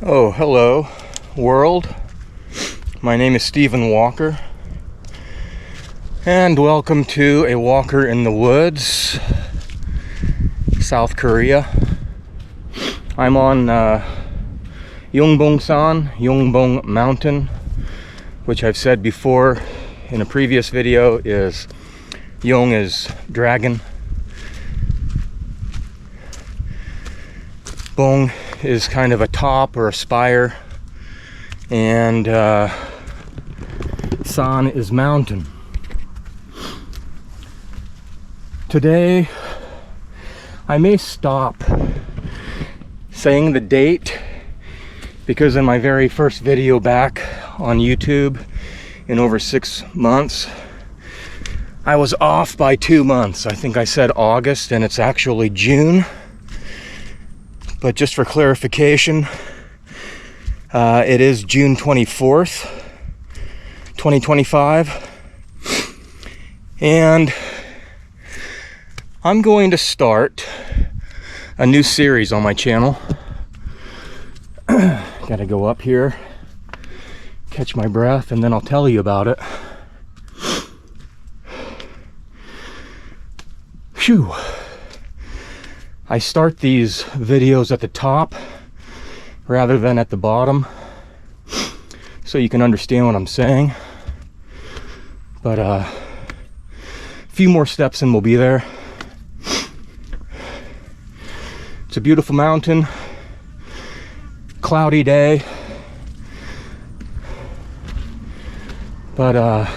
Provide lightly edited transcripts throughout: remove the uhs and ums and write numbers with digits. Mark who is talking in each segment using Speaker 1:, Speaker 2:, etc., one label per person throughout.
Speaker 1: Oh, hello, world. My name is Stephen Walker, and welcome to a walker in the woods, South Korea. I'm on Yong Bong Mountain, which I've said before in a previous video is Yong is dragon, Bong is kind of a top or a spire, and San is mountain. Today I may stop saying the date because in my very first video back on YouTube in over 6 months I was off by 2 months. I think I said August and it's actually June. But just for clarification, it is June 24th, 2025. And I'm going to start a new series on my channel. Gotta go up here, catch my breath, and then I'll tell you about it. Phew. I start these videos at the top rather than at the bottom so you can understand what I'm saying. But a few more steps and we'll be there. It's a beautiful mountain, cloudy day, but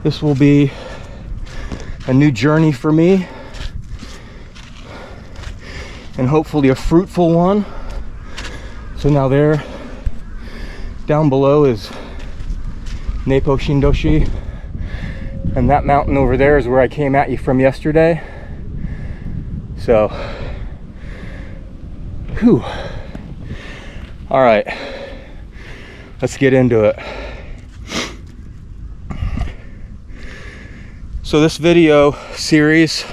Speaker 1: this will be a new journey for me, and hopefully a fruitful one. So now there, down below is Nepo Shindoshi, and that mountain over there is where I came at you from yesterday. So, whew. All right, let's get into it. So this video series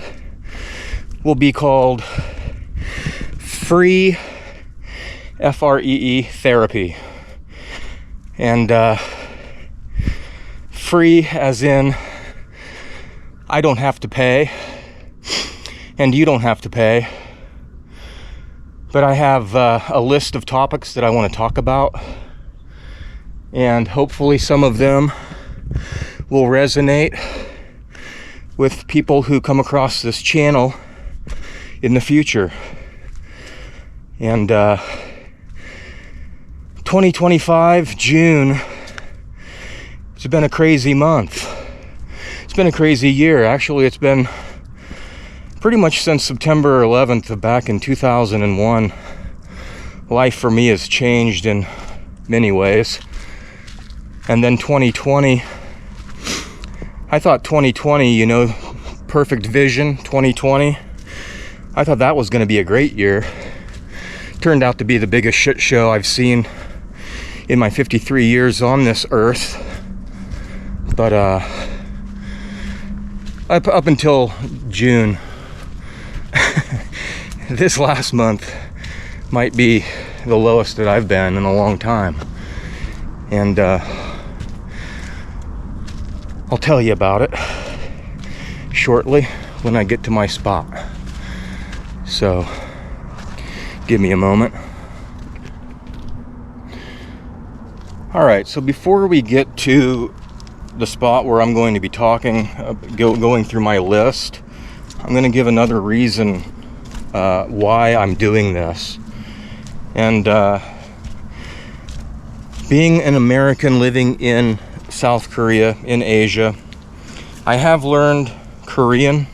Speaker 1: will be called Free F-R-E-E Therapy. And free as in I don't have to pay and you don't have to pay. But I have a list of topics that I want to talk about, and hopefully some of them will resonate with people who come across this channel in the future. And 2025 June, it's been a crazy month. It's been a crazy year. Actually, it's been pretty much since September 11th of back in 2001. Life for me has changed in many ways. And then 2020, I thought 2020, you know, perfect vision 2020. I thought that was going to be a great year. Turned out to be the biggest shit show I've seen in my 53 years on this earth. But up until June, this last month might be the lowest that I've been in a long time. And I'll tell you about it shortly when I get to my spot. So, give me a moment. Alright, so before we get to the spot where I'm going to be talking, going through my list, I'm going to give another reason why I'm doing this. And being an American living in South Korea, in Asia, I have learned Korean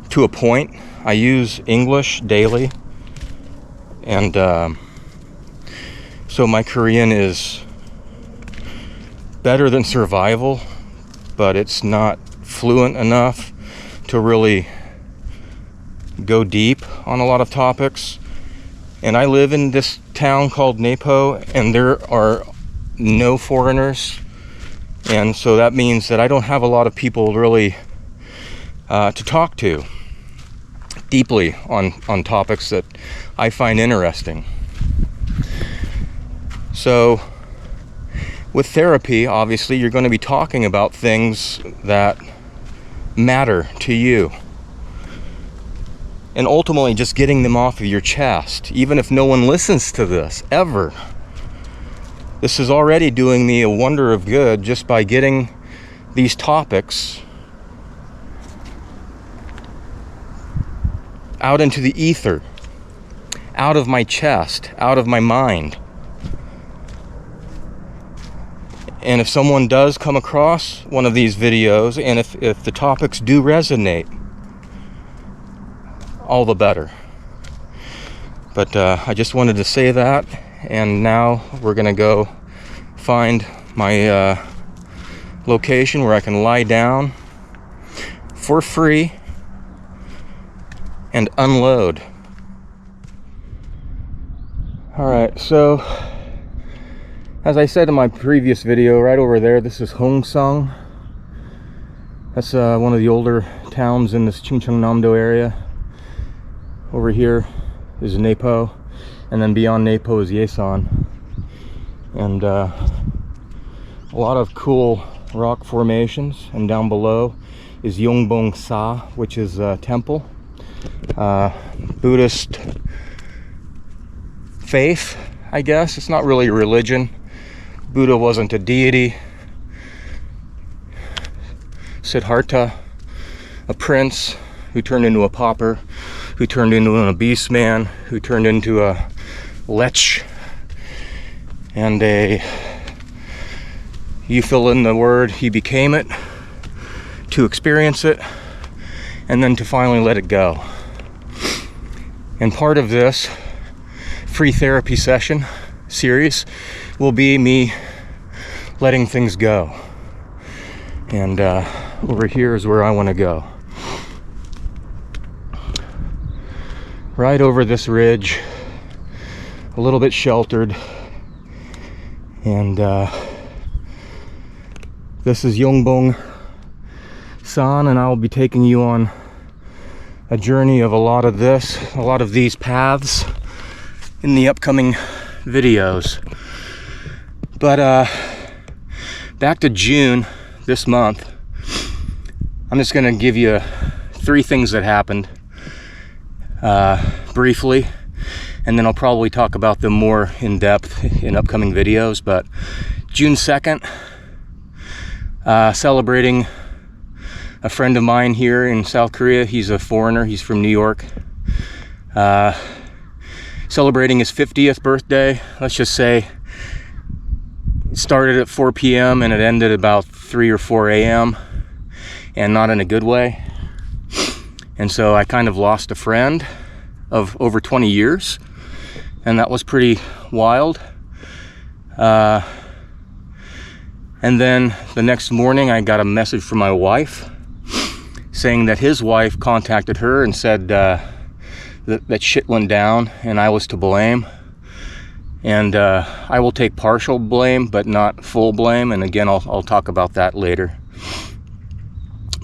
Speaker 1: to a point. I use English daily, and so my Korean is better than survival, but it's not fluent enough to really go deep on a lot of topics. And I live in this town called Nepo, and there are no foreigners. And so that means that I don't have a lot of people really to talk to. deeply on topics that I find interesting. So with therapy, obviously, you're going to be talking about things that matter to you. And ultimately just getting them off of your chest, even if no one listens to this, ever. This is already doing me a wonder of good just by getting these topics out into the ether, out of my chest, out of my mind. And if someone does come across one of these videos, and if the topics do resonate, all the better. But I just wanted to say that, and now we're gonna go find my location where I can lie down for free and unload. Alright, so as I said in my previous video, right over there, this is Hongsang. That's one of the older towns in this Chungcheongnam-do area. Over here is Napo, and then beyond Napo is Yesan. And a lot of cool rock formations, and down below is Yong Bong Sa, which is a temple. Buddhist faith, I guess. It's not really a religion. Buddha wasn't a deity. Siddhartha, a prince who turned into a pauper, who turned into an obese man, who turned into a lech, and you fill in the word, he became it, to experience it, and then to finally let it go. And part of this free therapy session series will be me letting things go. And over here is where I want to go. Right over this ridge, a little bit sheltered. And this is Yong Bong San, and I will be taking you on a journey of a lot of these paths in the upcoming videos. But back to June this month, I'm just gonna give you 3 things that happened briefly, and then I'll probably talk about them more in depth in upcoming videos. But June 2nd, celebrating a friend of mine here in South Korea. He's a foreigner, he's from New York. Celebrating his 50th birthday. Let's just say it started at 4 p.m. and it ended about 3 or 4 a.m. and not in a good way. And so I kind of lost a friend of over 20 years, and that was pretty wild. And then the next morning I got a message from my wife saying that his wife contacted her and said that shit went down and I was to blame. And I will take partial blame, but not full blame. And again, I'll talk about that later.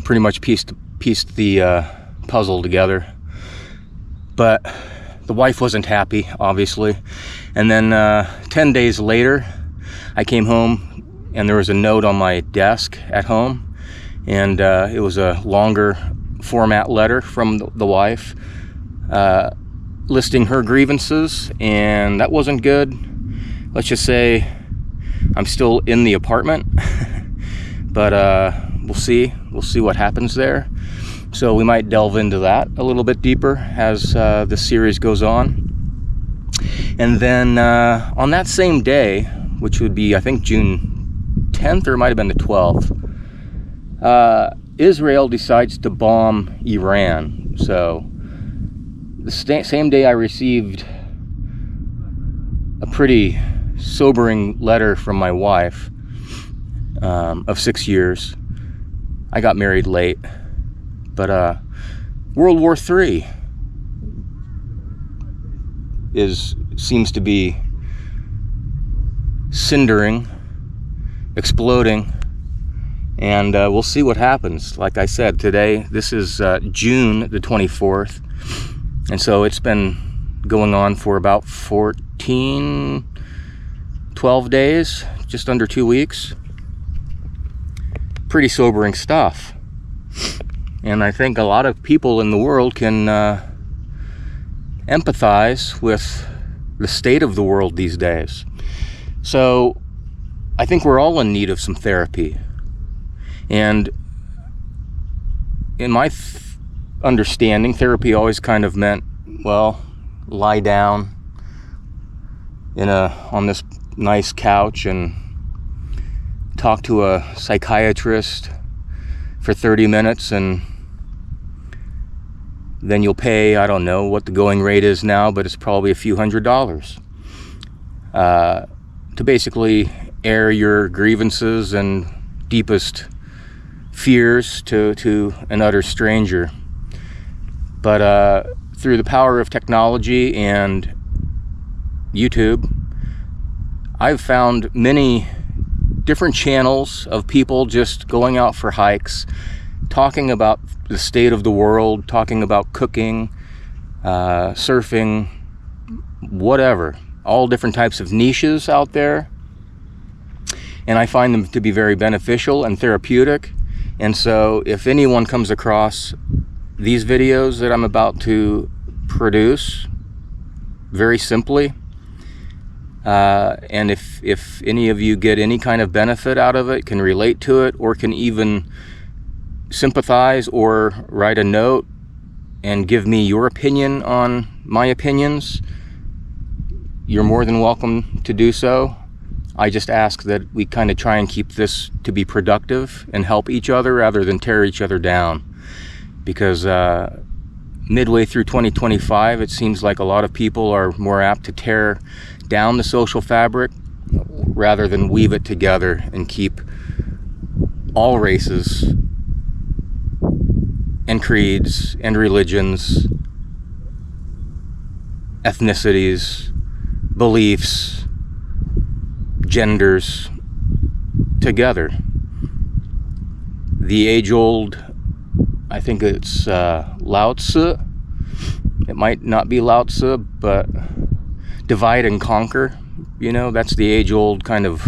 Speaker 1: Pretty much pieced the puzzle together. But the wife wasn't happy, obviously. And then 10 days later, I came home and there was a note on my desk at home. And it was a longer format letter from the wife listing her grievances, and that wasn't good. Let's just say I'm still in the apartment, but we'll see what happens there. So we might delve into that a little bit deeper as this series goes on. And then on that same day, which would be I think June 10th, or it might have been the 12th, Israel decides to bomb Iran. So the same day I received a pretty sobering letter from my wife of 6 years. I got married late, but World War III seems to be cindering, exploding, and we'll see what happens. Like I said, today, this is June the 24th, and so it's been going on for about 12 days, just under 2 weeks. Pretty sobering stuff. And I think a lot of people in the world can empathize with the state of the world these days. So I think we're all in need of some therapy. And in my understanding, therapy always kind of meant, well, lie down on this nice couch and talk to a psychiatrist for 30 minutes, and then you'll pay, I don't know what the going rate is now, but it's probably a few $100s to basically air your grievances and deepest fears to an utter stranger. But through the power of technology and YouTube, I've found many different channels of people just going out for hikes, talking about the state of the world, talking about cooking, surfing, whatever. All different types of niches out there. And I find them to be very beneficial and therapeutic. And so if anyone comes across these videos that I'm about to produce, very simply, and if any of you get any kind of benefit out of it, can relate to it, or can even sympathize or write a note and give me your opinion on my opinions, you're more than welcome to do so. I just ask that we kind of try and keep this to be productive and help each other rather than tear each other down. Because midway through 2025, it seems like a lot of people are more apt to tear down the social fabric rather than weave it together and keep all races and creeds and religions, ethnicities, beliefs, genders together. The age-old, I think it's Lao Tzu. It might not be Lao Tzu, but divide and conquer. You know, that's the age-old kind of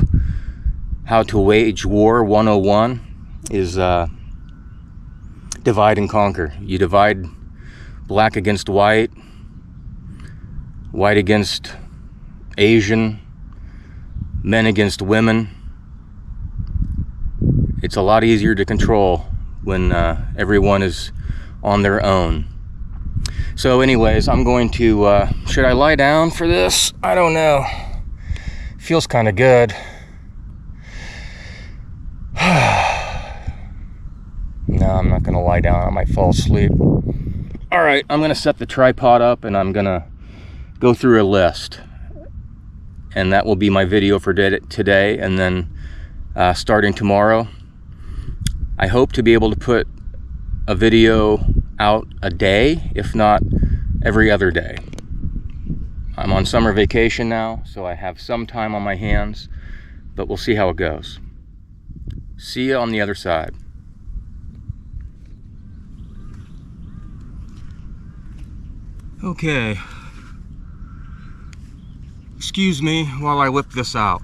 Speaker 1: how to wage war 101 is divide and conquer. You divide black against white, white against Asian, men against women. It's a lot easier to control when everyone is on their own. So anyways, I'm going to, should I lie down for this? I don't know. Feels kind of good. No, I'm not going to lie down. I might fall asleep. All right, I'm going to set the tripod up and I'm going to go through a list. And that will be my video for today. And then starting tomorrow, I hope to be able to put a video out a day, if not every other day. I'm on summer vacation now, so I have some time on my hands, but we'll see how it goes. See you on the other side. Okay. Excuse me while I whip this out.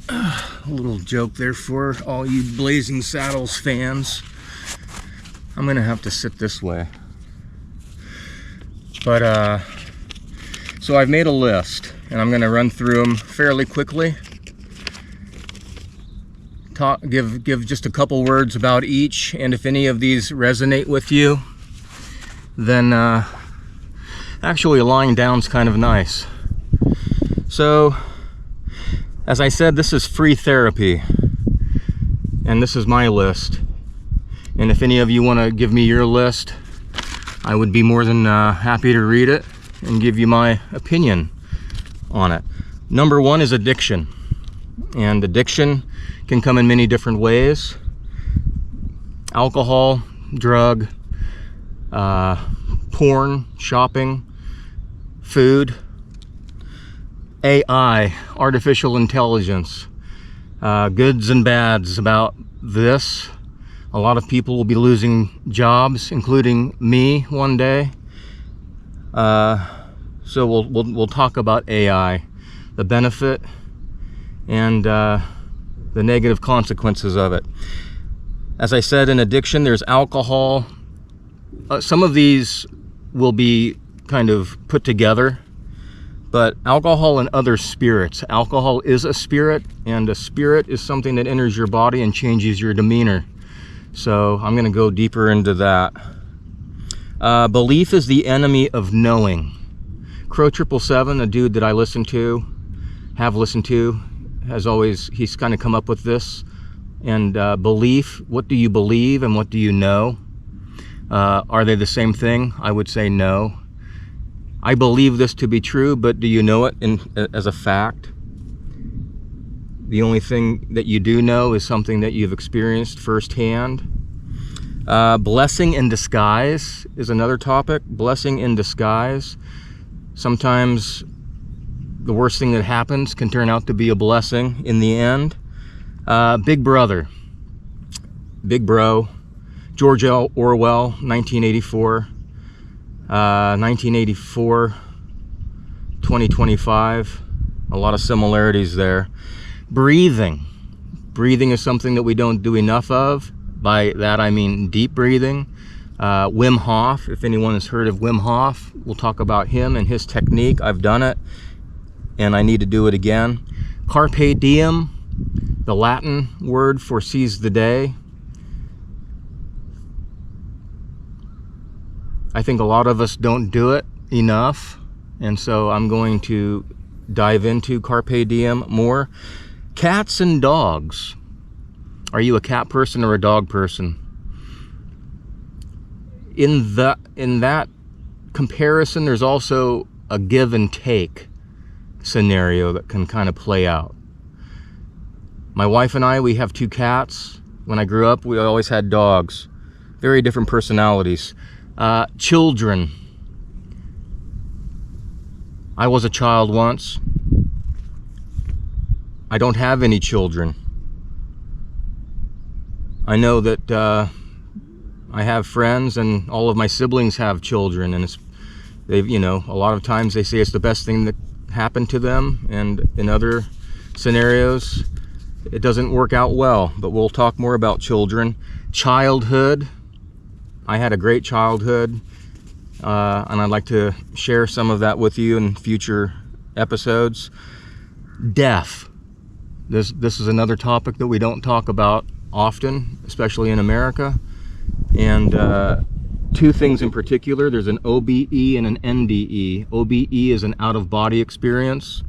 Speaker 1: A little joke there for all you Blazing Saddles fans. I'm gonna have to sit this way. But so I've made a list and I'm gonna run through them fairly quickly. Give just a couple words about each, and if any of these resonate with you, then actually lying down's kind of nice. So as I said, this is free therapy, and this is my list. And if any of you want to give me your list, I would be more than happy to read it and give you my opinion on it. Number one is addiction. And addiction can come in many different ways. Alcohol, drug, porn, shopping, food, AI, artificial intelligence, Goods and bads about this. A lot of people will be losing jobs, including me one day. So we'll talk about AI, the benefit and the negative consequences of it. As I said, in addiction, there's alcohol. Some of these will be kind of put together, but alcohol and other spirits. Alcohol is a spirit, and a spirit is something that enters your body and changes your demeanor. So I'm going to go deeper into that. Belief is the enemy of knowing. Crow 777, a dude that I have listened to, he's kind of come up with this. And belief, what do you believe and what do you know? Are they the same thing? I would say no. I believe this to be true, but do you know it as a fact? The only thing that you do know is something that you've experienced firsthand. Blessing in disguise is another topic. Blessing in disguise. Sometimes the worst thing that happens can turn out to be a blessing in the end. Big Brother, Big Bro, George Orwell, 1984, 1984, 2025, a lot of similarities there. Breathing is something that we don't do enough of. By that I mean deep breathing. Wim Hof, if anyone has heard of Wim Hof, we'll talk about him and his technique. I've done it, and I need to do it again. Carpe diem, the Latin word for seize the day. I think a lot of us don't do it enough, and so I'm going to dive into Carpe diem more. Cats and dogs. Are you a cat person or a dog person? In that comparison, there's also a give and take scenario that can kind of play out. My wife and I, we have 2 cats. When I grew up, we always had dogs. Very different personalities. Children. I was a child once. I don't have any children. I know that I have friends, and all of my siblings have children, and a lot of times they say it's the best thing that happened to them, and in other scenarios it doesn't work out well. But we'll talk more about children. Childhood. I had a great childhood, and I'd like to share some of that with you in future episodes. Death. This is another topic that we don't talk about often, especially in America. And 2 things in particular. There's an OBE and an NDE. OBE is an out-of-body experience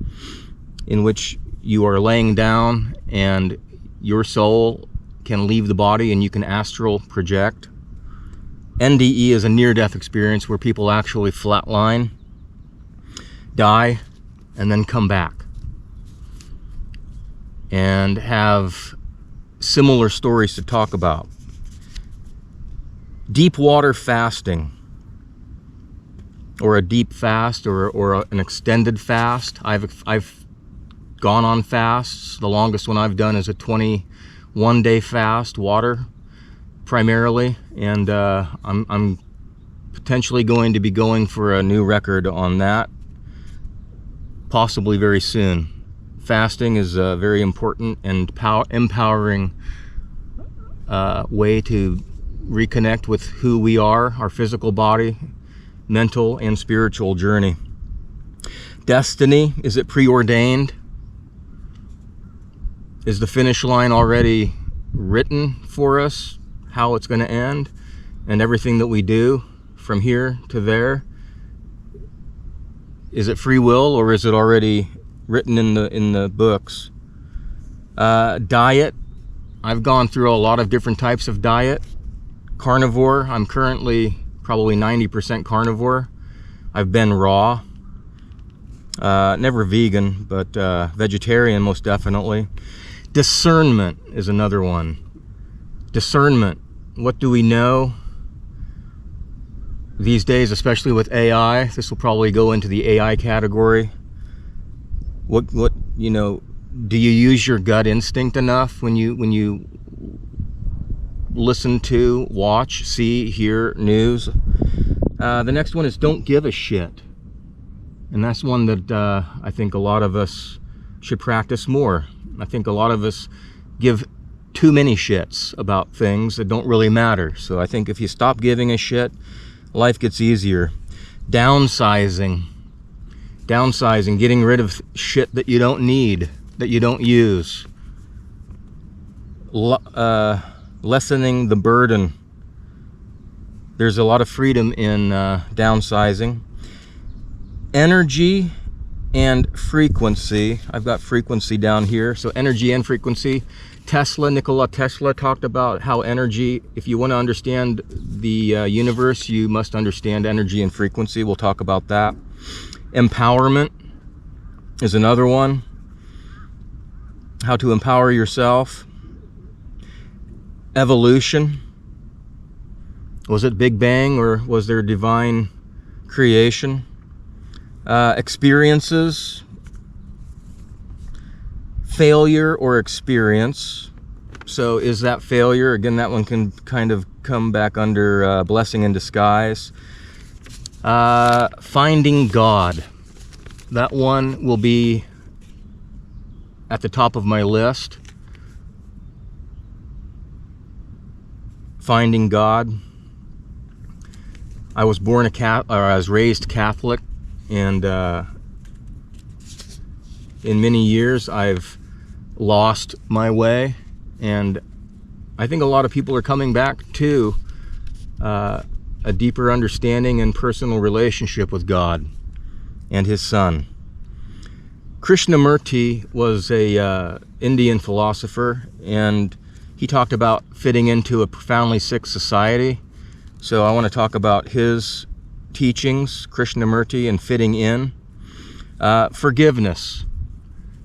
Speaker 1: in which you are laying down and your soul can leave the body and you can astral project. NDE is a near-death experience where people actually flatline, die, and then come back and have similar stories to talk about. Deep water fasting, or a deep fast, or an extended fast. I've gone on fasts. The longest one I've done is a 21-day fast, water primarily, and I'm potentially going to be going for a new record on that, possibly very soon. Fasting is a very important and empowering way to reconnect with who we are, our physical body, mental and spiritual journey. Destiny, is it preordained? Is the finish line already written for us, how it's going to end, and everything that we do from here to there? Is it free will, or is it already written in the books? Diet. I've gone through a lot of different types of diet. Carnivore. I'm currently probably 90% carnivore. I've been raw. Never vegan, but vegetarian most definitely. Discernment is another one. Discernment. What do we know? These days, especially with AI, this will probably go into the AI category. What Do you use your gut instinct enough when you listen to, watch, see, hear news? The next one is don't give a shit. And that's one that I think a lot of us should practice more. I think a lot of us give too many shits about things that don't really matter. So I think if you stop giving a shit, life gets easier. Downsizing, getting rid of shit that you don't need, that you don't use. Lessening the burden. There's a lot of freedom in downsizing. Energy and frequency. I've got frequency down here. So energy and frequency. Nikola Tesla talked about how energy, if you want to understand the universe, you must understand energy and frequency. We'll talk about that. Empowerment is another one. How to empower yourself. Evolution. Was it Big Bang or was there divine creation? Experiences. Failure or experience. So is that failure? Again, that one can kind of come back under blessing in disguise. Finding God. That one will be at the top of my list. Finding God. I was raised Catholic, and in many years I've lost my way, and I think a lot of people are coming back to a deeper understanding and personal relationship with God and His Son. Krishnamurti was a Indian philosopher, and he talked about fitting into a profoundly sick society. So I want to talk about his teachings, Krishnamurti, and fitting in. Forgiveness.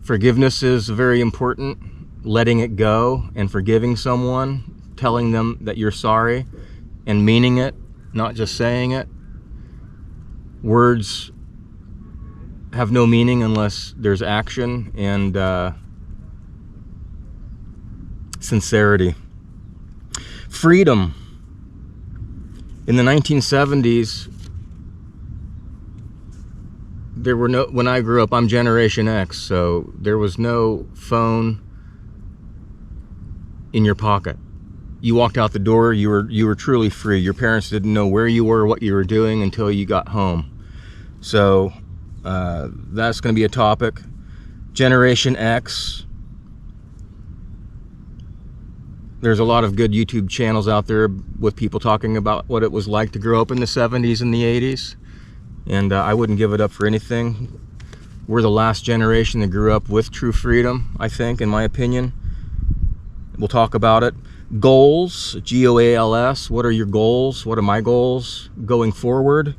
Speaker 1: Forgiveness is very important. Letting it go and forgiving someone, telling them that you're sorry and meaning it, not just saying it. Words have no meaning unless there's action and sincerity. Freedom. In the 1970s, there were no, when I grew up, I'm Generation X, so there was no phone in your pocket. You walked out the door, you were truly free. Your parents didn't know where you were, what you were doing until you got home. So that's going to be a topic. Generation X. There's a lot of good YouTube channels out there with people talking about what it was like to grow up in the 70s and the 80s. And I wouldn't give it up for anything. We're the last generation that grew up with true freedom, I think, in my opinion. We'll talk about it. Goals, G-O-A-L-S. What are your goals? What are my goals going forward?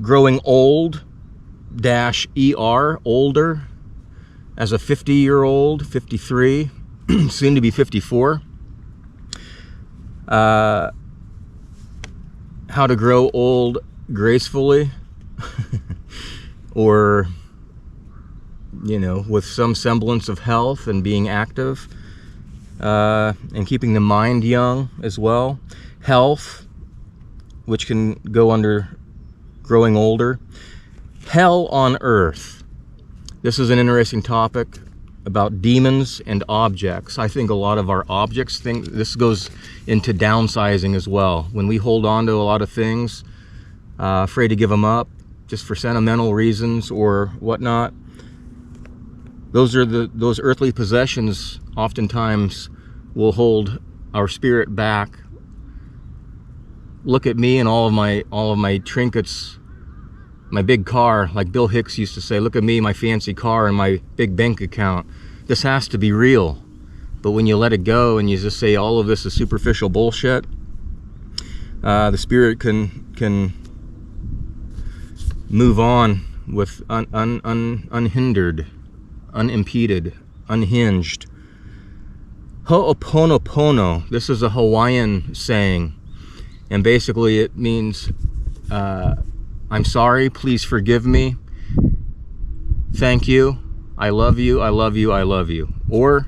Speaker 1: Growing old, -ER, older. As a 50-year-old, 53, soon to be 54. How to grow old gracefully. Or, you know, with some semblance of health and being active, and keeping the mind young as well. Health, which can go under growing older. Hell on earth. This is an interesting topic about demons and objects. I think a lot of our objects think this goes into downsizing as well. When we hold on to a lot of things, afraid to give them up, just for sentimental reasons or whatnot. Those earthly possessions oftentimes will hold our spirit back. Look at me and all of my trinkets, my big car, like Bill Hicks used to say, look at me, my fancy car and my big bank account. This has to be real. But when you let it go and you just say all of this is superficial bullshit, the spirit can move on with unhindered, unimpeded, unhinged. Ho'oponopono. This is a Hawaiian saying, and basically it means I'm sorry, please forgive me, thank you, I love you, I love you, I love you. Or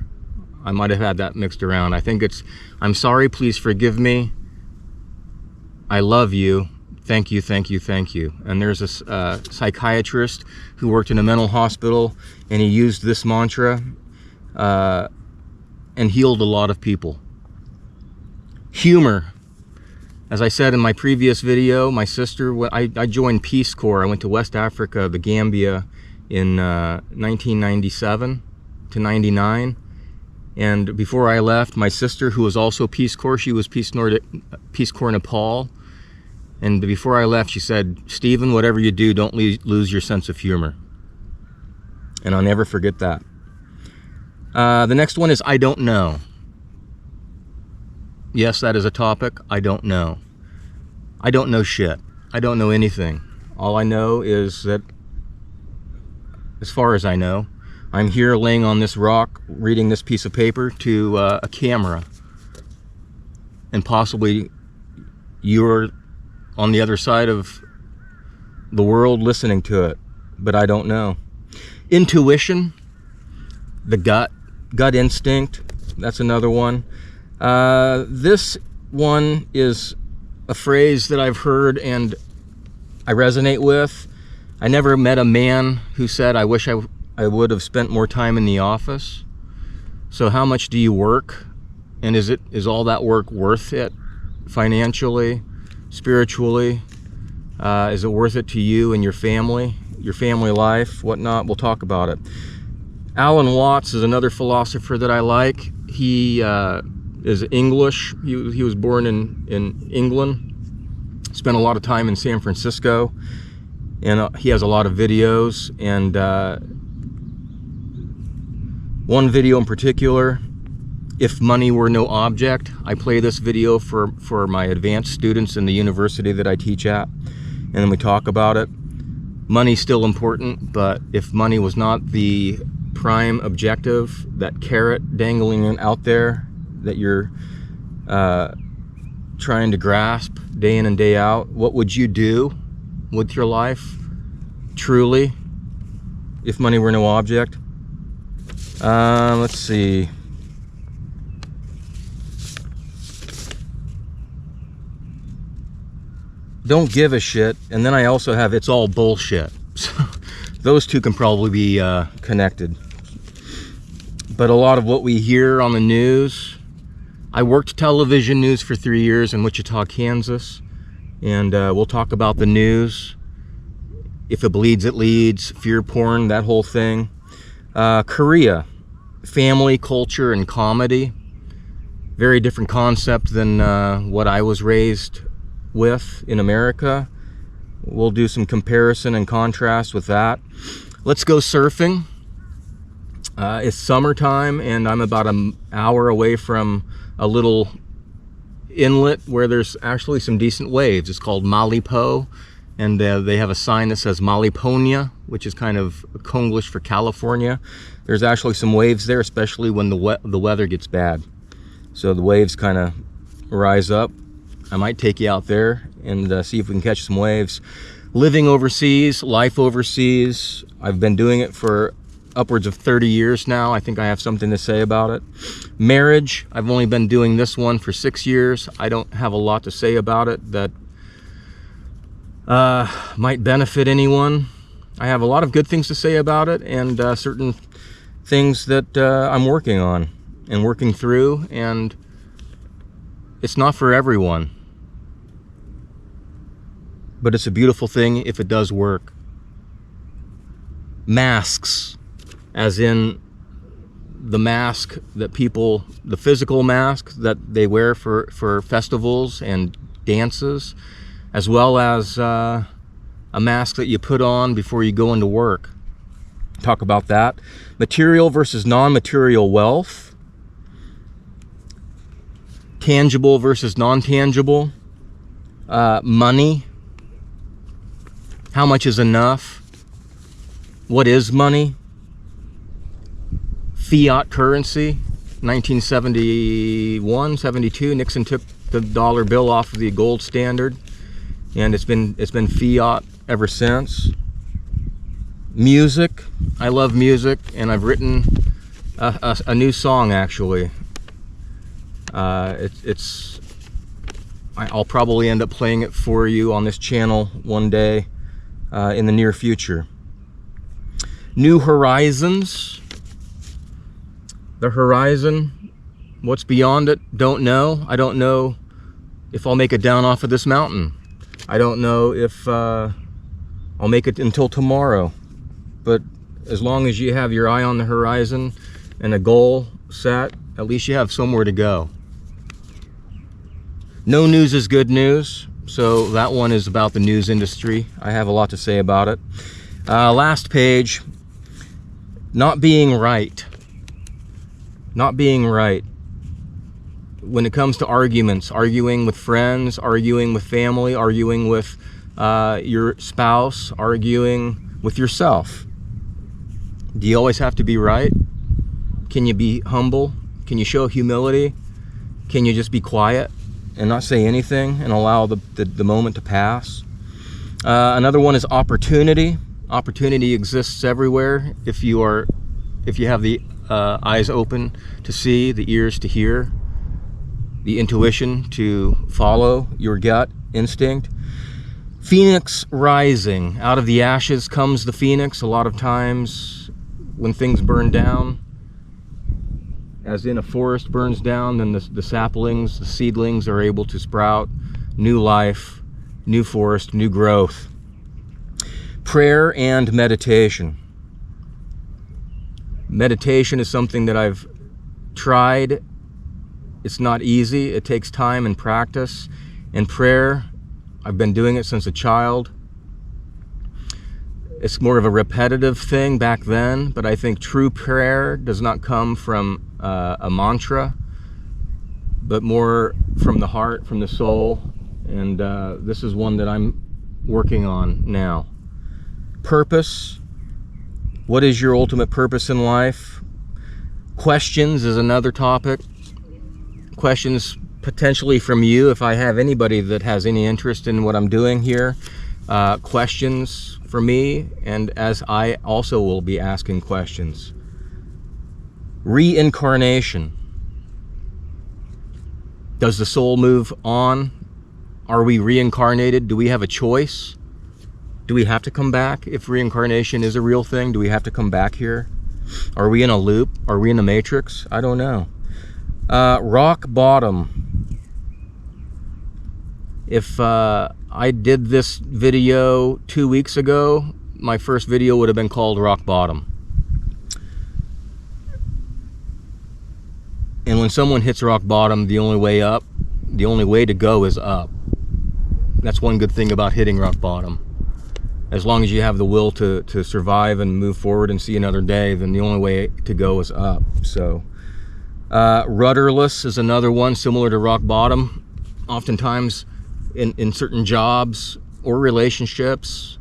Speaker 1: I might have had that mixed around. I think it's, I'm sorry, please forgive me, I love you, thank you, thank you, thank you. And there's a psychiatrist who worked in a mental hospital, and he used this mantra and healed a lot of people. Humor. As I said in my previous video, my sister, I joined Peace Corps. I went to West Africa, the Gambia, in 1997 to 99. And before I left, my sister, who was also Peace Corps, she was Peace Corps Nepal. And before I left, she said, Stephen, whatever you do, don't lose your sense of humor. And I'll never forget that. The next one is I don't know. Yes, that is a topic. I don't know. I don't know shit. I don't know anything. All I know is that, as far as I know, I'm here laying on this rock, reading this piece of paper to a camera. And possibly you're on the other side of the world listening to it. But I don't know. Intuition, the gut instinct, that's another one. This one is a phrase that I've heard and I resonate with. I never met a man who said, I wish I would have spent more time in the office. So how much do you work? And is all that work worth it financially, spiritually? Is it worth it to you and your family life, whatnot? We'll talk about it. Alan Watts is another philosopher that I like. He is English. He was born in England, spent a lot of time in San Francisco, and he has a lot of videos. And one video in particular, If Money Were No Object, I play this video for my advanced students in the university that I teach at, and then we talk about it. Money's still important, but if money was not the prime objective, that carrot dangling out there that you're trying to grasp day in and day out, what would you do with your life, truly, if money were no object? Let's see. Don't give a shit, and then I also have it's all bullshit. So those two can probably be connected. But a lot of what we hear on the news, I worked television news for 3 years in Wichita, Kansas, and we'll talk about the news. If it bleeds, it leads, fear porn, that whole thing. Korea, family, culture, and comedy. Very different concept than what I was raised with in America. We'll do some comparison and contrast with that. Let's go surfing. It's summertime, and I'm about an hour away from a little inlet where there's actually some decent waves. It's called Malipo, and they have a sign that says Maliponia, which is kind of Konglish for California. There's actually some waves there, especially when the weather gets bad. So the waves kind of rise up. I might take you out there and see if we can catch some waves. Living overseas, life overseas. I've been doing it for upwards of 30 years now. I think I have something to say about it. Marriage, I've only been doing this one for 6 years. I don't have a lot to say about it that might benefit anyone. I have a lot of good things to say about it, and certain things that I'm working on and working through, and it's not for everyone. But it's a beautiful thing if it does work. Masks, as in the mask that people, the physical mask that they wear for festivals and dances, as well as a mask that you put on before you go into work. Talk about that. Material versus non-material wealth. Tangible versus non-tangible. Money. How much is enough? What is money? Fiat currency. 1971, 72, Nixon took the dollar bill off of the gold standard, and it's been fiat ever since. Music. I love music, and I've written a new song, actually. I'll probably end up playing it for you on this channel one day in the near future. New horizons. The horizon, what's beyond it, don't know. I don't know if I'll make it down off of this mountain. I don't know if I'll make it until tomorrow. But as long as you have your eye on the horizon and a goal set, at least you have somewhere to go. No news is good news, so that one is about the news industry. I have a lot to say about it. Last page, not being right. Not being right. When it comes to arguments, arguing with friends, arguing with family, arguing with your spouse, arguing with yourself. Do you always have to be right? Can you be humble? Can you show humility? Can you just be quiet and not say anything and allow the moment to pass? Another one is opportunity. Opportunity exists everywhere if you have the eyes open to see, the ears to hear, the intuition to follow your gut instinct. Phoenix rising. Out of the ashes comes the phoenix. A lot of times when things burn down, as in a forest burns down, then the saplings, the seedlings are able to sprout new life, new forest, new growth. Prayer and meditation. Meditation is something that I've tried. It's not easy. It takes time and practice. And prayer, I've been doing it since a child. It's more of a repetitive thing back then, but I think true prayer does not come from a mantra, but more from the heart, from the soul. And this is one that I'm working on now. Purpose. What is your ultimate purpose in life? Questions is another topic. Questions potentially from you, if I have anybody that has any interest in what I'm doing here. Questions for me, and as I also will be asking questions. Reincarnation. Does the soul move on? Are we reincarnated? Do we have a choice? Do we have to come back? If reincarnation is a real thing, do we have to come back here? Are we in a loop? Are we in the matrix? I don't know. Rock bottom. If I did this video 2 weeks ago, my first video would have been called Rock Bottom. And when someone hits rock bottom, the only way to go is up. That's one good thing about hitting rock bottom. As long as you have the will to survive and move forward and see another day, then the only way to go is up. So, rudderless is another one, similar to rock bottom. Oftentimes, in certain jobs or relationships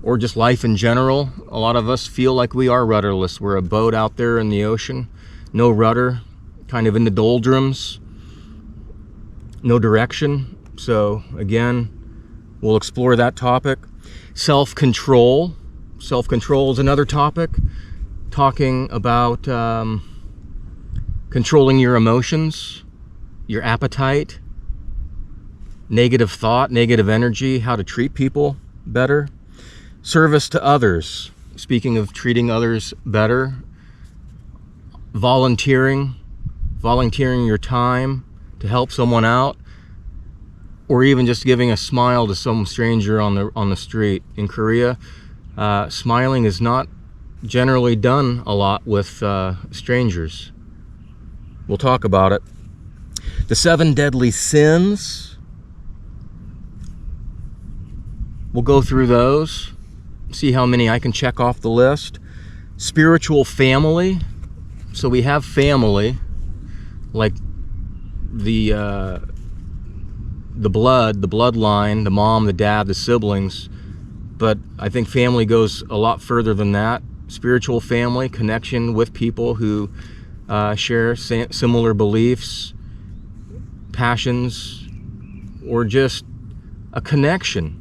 Speaker 1: or just life in general, a lot of us feel like we are rudderless. We're a boat out there in the ocean, no rudder, kind of in the doldrums, no direction. So, again, we'll explore that topic. Self-control. Self-control is another topic, talking about controlling your emotions, your appetite, negative thought, negative energy, how to treat people better. Service to others. Speaking of treating others better, volunteering your time to help someone out, or even just giving a smile to some stranger on the street. In Korea, smiling is not generally done a lot with strangers. We'll talk about it. The 7 deadly sins. We'll go through those, see how many I can check off the list. Spiritual family. So we have family, like the bloodline, the mom, the dad, the siblings, but I think family goes a lot further than that. Spiritual family, connection with people who share similar beliefs, passions, or just a connection,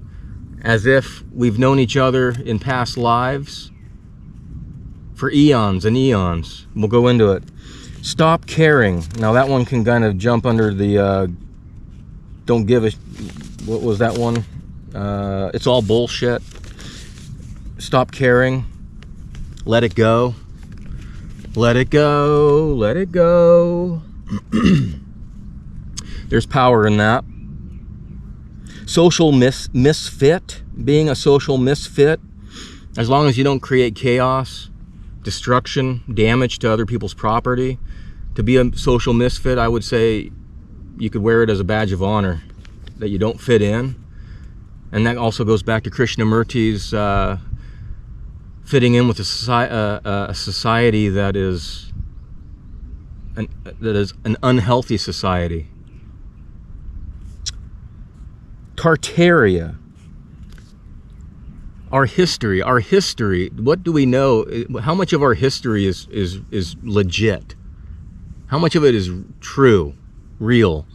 Speaker 1: as if we've known each other in past lives for eons and eons. We'll go into it. Stop caring. Now that one can kind of jump under the don't give a... What was that one? It's all bullshit. Stop caring. Let it go. Let it go. Let it go. There's power in that. Social misfit. Being a social misfit. As long as you don't create chaos, destruction, damage to other people's property. To be a social misfit, I would say you could wear it as a badge of honor. That you don't fit in. And that also goes back to Krishnamurti's fitting in with a society that is an unhealthy society. Tartaria. Our history. What do we know? How much of our history is legit? How much of it is true, real,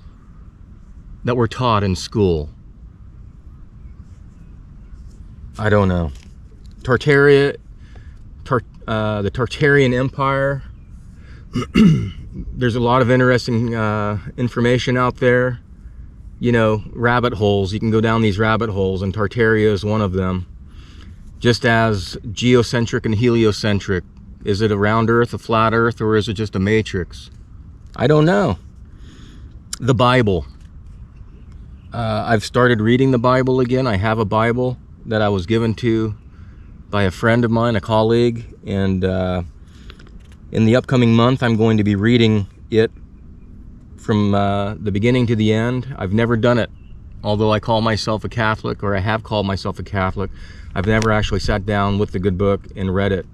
Speaker 1: that we're taught in school? I don't know. Tartaria, the Tartarian Empire. There's a lot of interesting information out there. You know, rabbit holes. You can go down these rabbit holes, and Tartaria is one of them. Just as geocentric and heliocentric. Is it a round Earth, a flat Earth, or is it just a matrix? I don't know. The Bible. I've started reading the Bible again. I have a Bible that I was given to by a friend of mine, a colleague, and in the upcoming month I'm going to be reading it from the beginning to the end. I've never done it, although I call myself a Catholic, or I have called myself a Catholic. I've never actually sat down with the good book and read it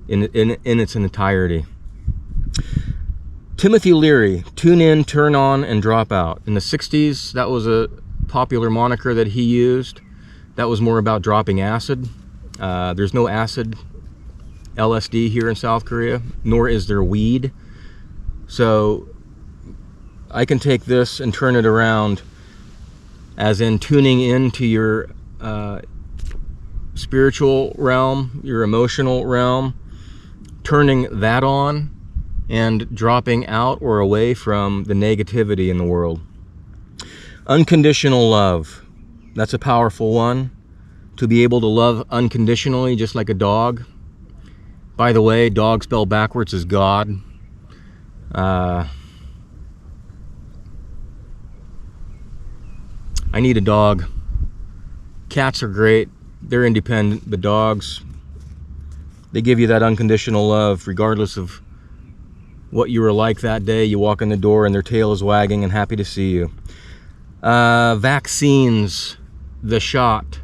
Speaker 1: in its entirety. Timothy Leary, tune in, turn on, and drop out. In the 60s, that was a popular moniker that he used. That was more about dropping acid. There's no acid LSD here in South Korea, nor is there weed. So I can take this and turn it around as in tuning into your spiritual realm, your emotional realm, turning that on and dropping out or away from the negativity in the world. Unconditional love. That's a powerful one. To be able to love unconditionally, just like a dog. By the way, dog spelled backwards is God. I need a dog. Cats are great. They're independent. But dogs, they give you that unconditional love regardless of what you were like that day. You walk in the door and their tail is wagging and happy to see you. Vaccines, the shot,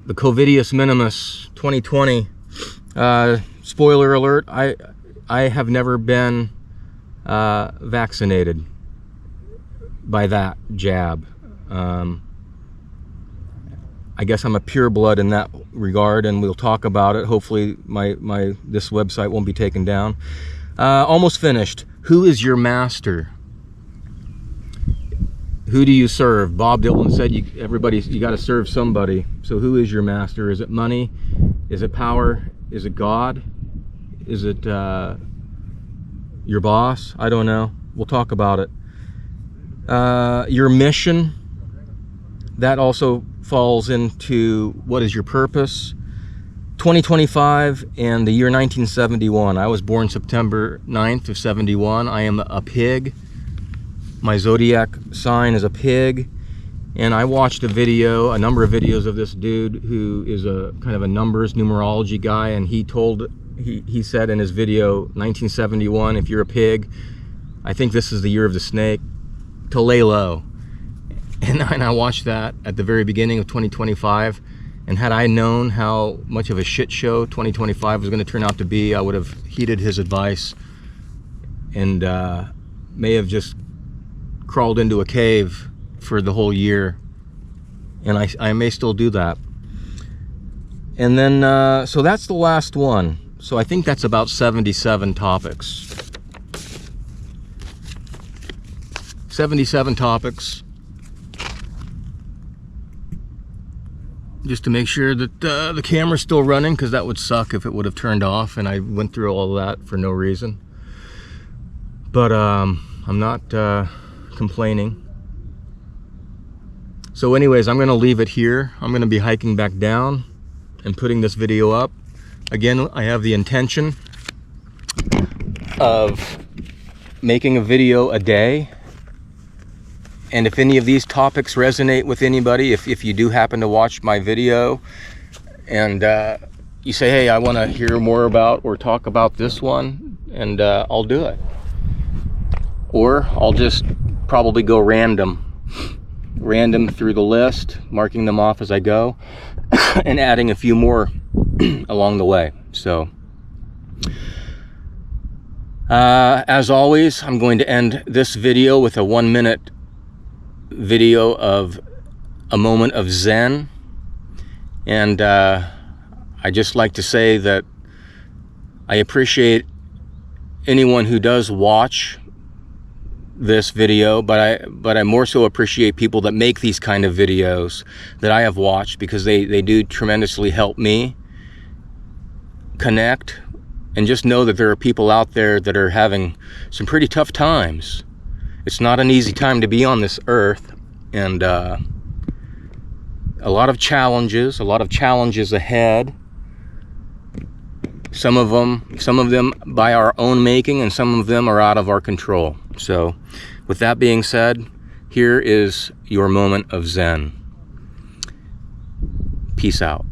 Speaker 1: the Covidius Minimus 2020. Spoiler alert, I have never been vaccinated by that jab. I guess I'm a pure blood in that regard, and we'll talk about it. Hopefully this website won't be taken down. Almost finished. Who is your master? Who do you serve? Bob Dylan said you got to serve somebody. So who is your master? Is it money? Is it power? Is it God? Is it your boss? I don't know. We'll talk about it. Your mission, that also falls into what is your purpose. 2025 and the year 1971. I was born September 9th of 71. I am a pig. My zodiac sign is a pig. And I watched a number of videos of this dude who is a kind of a numerology guy, and he said in his video, 1971, if you're a pig, I think this is the year of the snake, to lay low. And I watched that at the very beginning of 2025, and had I known how much of a shit show 2025 was going to turn out to be, I would have heeded his advice and may have just crawled into a cave for the whole year, and I may still do that. And then so that's the last one. So I think that's about 77 topics. 77 topics. just to make sure that the camera's still running, because that would suck if it would have turned off and I went through all of that for no reason. But I'm not complaining. So anyways, I'm gonna leave it here. I'm gonna be hiking back down and putting this video up. Again, I have the intention of making a video a day. And if any of these topics resonate with anybody, if you do happen to watch my video and you say, hey, I want to hear more about or talk about this one, and I'll do it. Or I'll just probably go random through the list, marking them off as I go, and adding a few more along the way. So as always, I'm going to end this video with a 1-minute video of a moment of Zen. And I just like to say that I appreciate anyone who does watch this video, but I more so appreciate people that make these kind of videos that I have watched, because they do tremendously help me connect and just know that there are people out there that are having some pretty tough times. It's not an easy time to be on this earth, and a lot of challenges ahead. Some of them by our own making, and some of them are out of our control. So with that being said, here is your moment of Zen. Peace out.